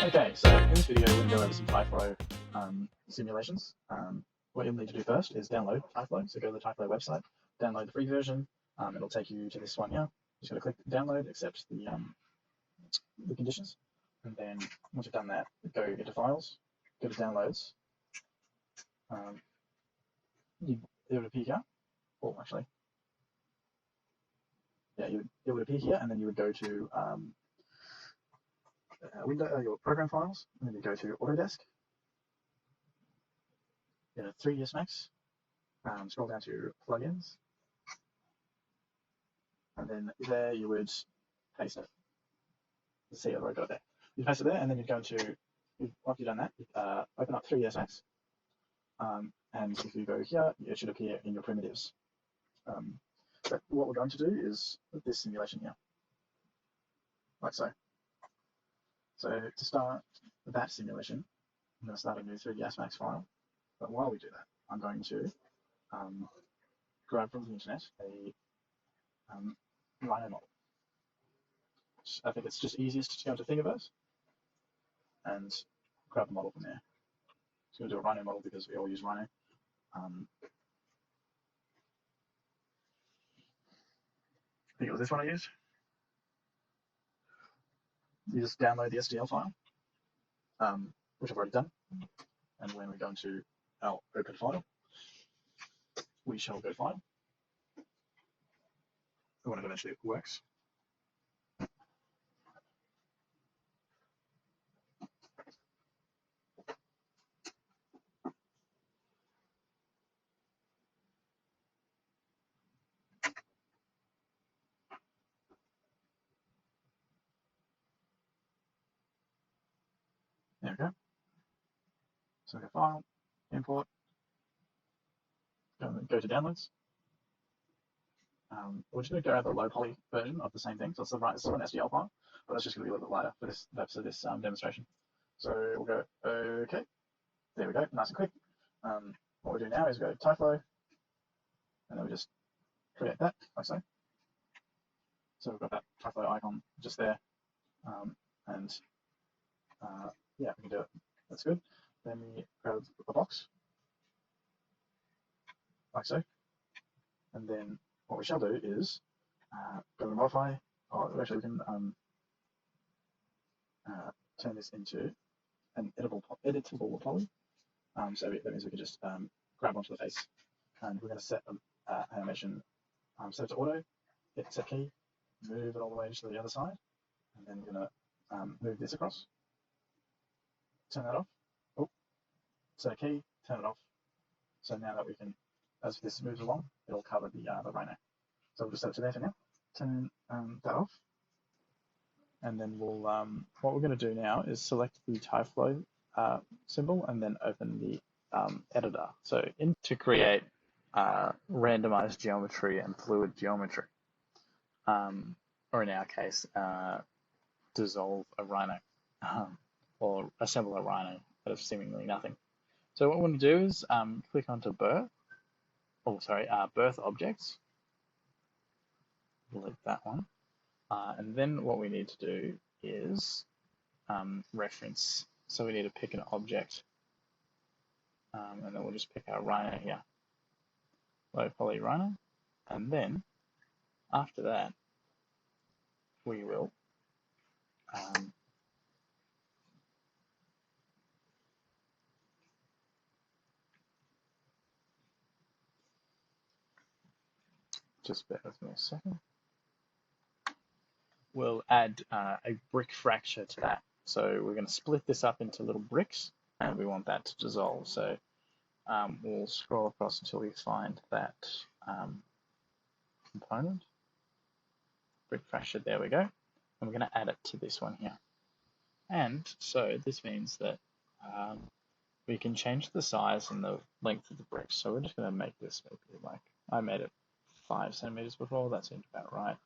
Okay, so in this video we're going to go over some Tyflow simulations. What you'll need to do first is download Tyflow. So go to the Tyflow website, download the free version. It'll take you to this one here. Just got to click download, accept the conditions, and then once you've done that, go into files, go to downloads. It would appear here. Oh, actually, yeah, it would appear here, and then you would go to your program files, and then you go to Autodesk. Go to 3ds Max. Scroll down to plugins, and then there you would paste it. See it, I got it there. You paste it there, and then you'd go into, after you've done that, open up 3ds Max, and if you go here, it should appear in your primitives. But what we're going to do is this simulation here, like so. So to start that simulation, I'm going to start a new 3ds Max file. But while we do that, I'm going to grab from the internet a Rhino model. I think it's just easiest to go into Thingiverse and grab a model from there. Just going to do a Rhino model because we all use Rhino. I think it was this one I used. You just download the STL file, which I've already done. And when we go into our open file, we shall go file. When it eventually works. There we go. So go file, import, go to downloads. We're just going to go out the low poly version of the same thing. So it's still an STL file, but it's just going to be a little bit lighter for this purpose of this demonstration. So we'll go OK. There we go, nice and quick. What we do now is go Tyflow, and then we just create that like so. So we've got that Tyflow icon just there, yeah, we can do it. That's good. Then we grab the box like so, and then what we shall do is go to modify. Oh, actually, we can turn this into an editable poly. So that means we can just grab onto the face, and we're going to set animation, set it to auto, hit set key, move it all the way to the other side, and then we're going to move this across, turn that off. Oh, set key, turn it off. So now that we can, as this moves along, it'll cover the rhino. So we'll just set it to there for now. Turn that off, and then we'll. What we're going to do now is select the Tyflow symbol and then open the editor. So to create randomized geometry and fluid geometry, or in our case, dissolve a rhino or assemble a rhino out of seemingly nothing. So what we want to do is click onto birth objects. Delete that one. And then what we need to do is reference. So we need to pick an object, and then we'll just pick our rhino here, low poly rhino, and then after that we will just bear with me a second. We'll add a brick fracture to that. So we're going to split this up into little bricks, and we want that to dissolve. So we'll scroll across until we find that component. Brick fracture, there we go. And we're going to add it to this one here. And so this means that we can change the size and the length of the bricks. So we're just going to make this maybe like, I made it 5 centimeters before, that seems about right.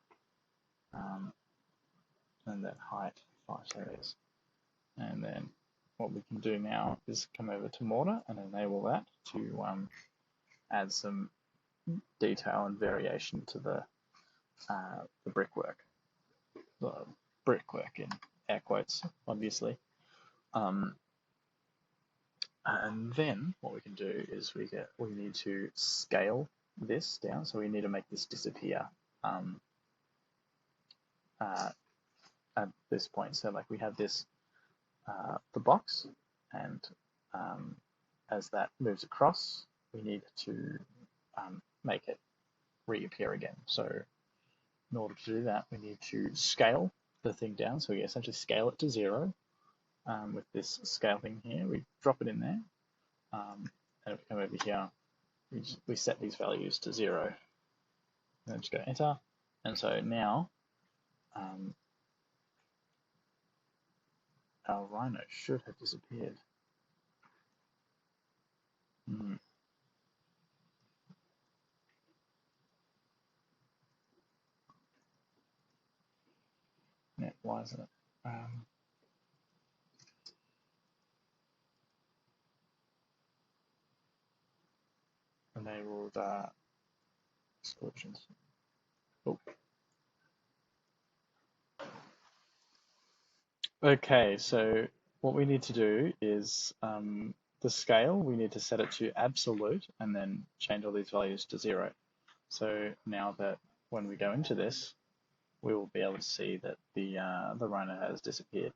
And that height 5 centimeters. And then what we can do now is come over to mortar and enable that to add some detail and variation to the brickwork. The brickwork in air quotes, obviously. And then what we can do is we need to scale this down. So we need to make this disappear at this point. So like we have this the box, and as that moves across, we need to make it reappear again. So in order to do that, we need to scale the thing down. So we essentially scale it to 0 with this scale thing here. We drop it in there, and if we come over here, we set these values to 0. And then just go enter. And so now our rhino should have disappeared. Yeah, why isn't it? Enabled exclusions. Oh. Okay, so what we need to do is the scale, we need to set it to absolute and then change all these values to 0. So now that when we go into this, we will be able to see that the rhino has disappeared,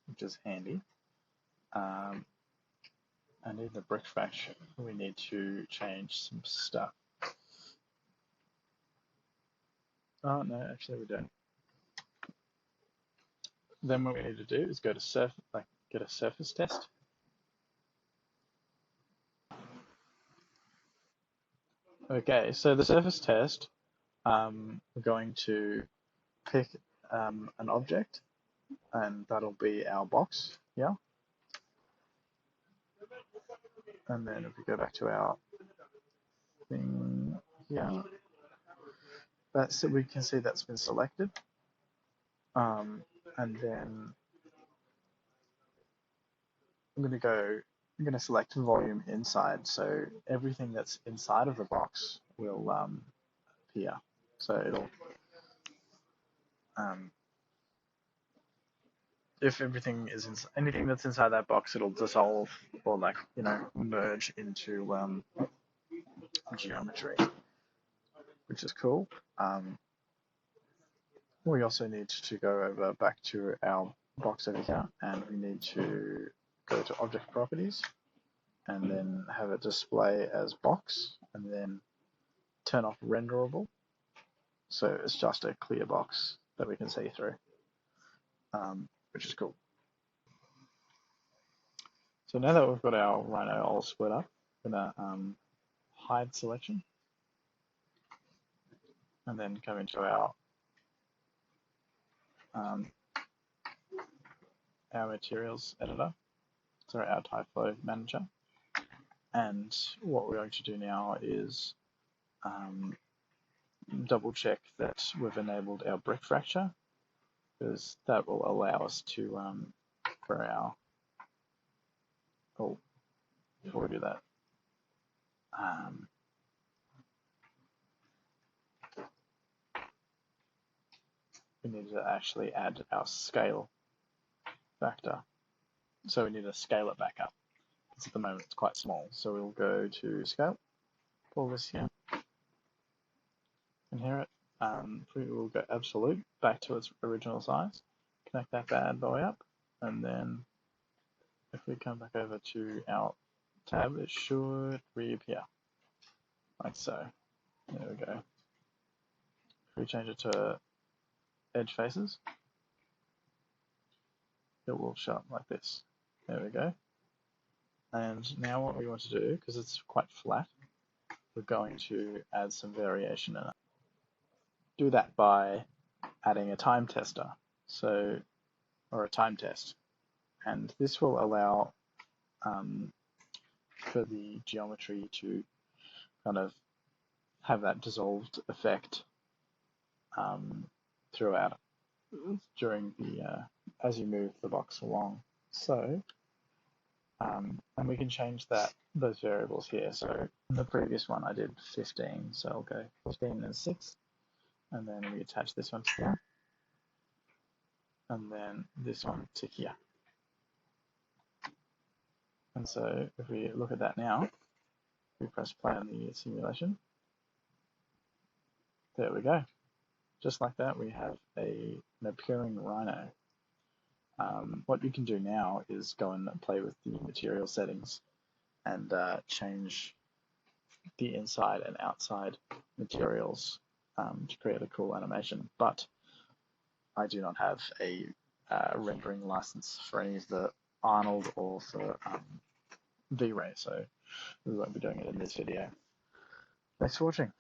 which is handy. And in the brick fraction, we need to change some stuff. Oh no, actually we don't. Then what we need to do is go to get a surface test. Okay, so the surface test, we're going to pick an object, and that'll be our box here. And then if we go back to our thing here, we can see that's been selected. And then I'm going to select volume inside. So everything that's inside of the box will appear. So it'll if anything that's inside that box, it'll dissolve or merge into geometry, which is cool. We also need to go back to our box over here, and we need to go to object properties and then have it display as box, and then turn off renderable. So it's just a clear box that we can see through, which is cool. So now that we've got our rhino all split up, I'm going to hide selection, and then come into our materials editor, sorry, our Tyflow manager. And what we're going to do now is double check that we've enabled our brick fracture, because that will allow us to, for our, before we do that, we need to actually add our scale factor. So we need to scale it back up, because at the moment it's quite small. So we'll go to scale, pull this here, inherit, we will go absolute back to its original size, connect that bad boy up, and then if we come back over to our tab, it should reappear, like so. There we go. If we change it to edge faces, it will show up like this. There we go. And now what we want to do, because it's quite flat, we're going to add some variation in it. Do that by adding a time tester, or a time test. And this will allow for the geometry to kind of have that dissolved effect throughout during as you move the box along. So, and we can change those variables here. So in the previous one I did 15, so I'll go 15 and 6, and then we attach this one to that. and then this one to here. And so if we look at that now, we press play on the simulation. There we go. Just like that, we have an appearing rhino. What you can do now is go and play with the material settings and change the inside and outside materials to create a cool animation. But I do not have a rendering license for any of the Arnold or for V-Ray, so we won't be doing it in this video. Thanks for watching.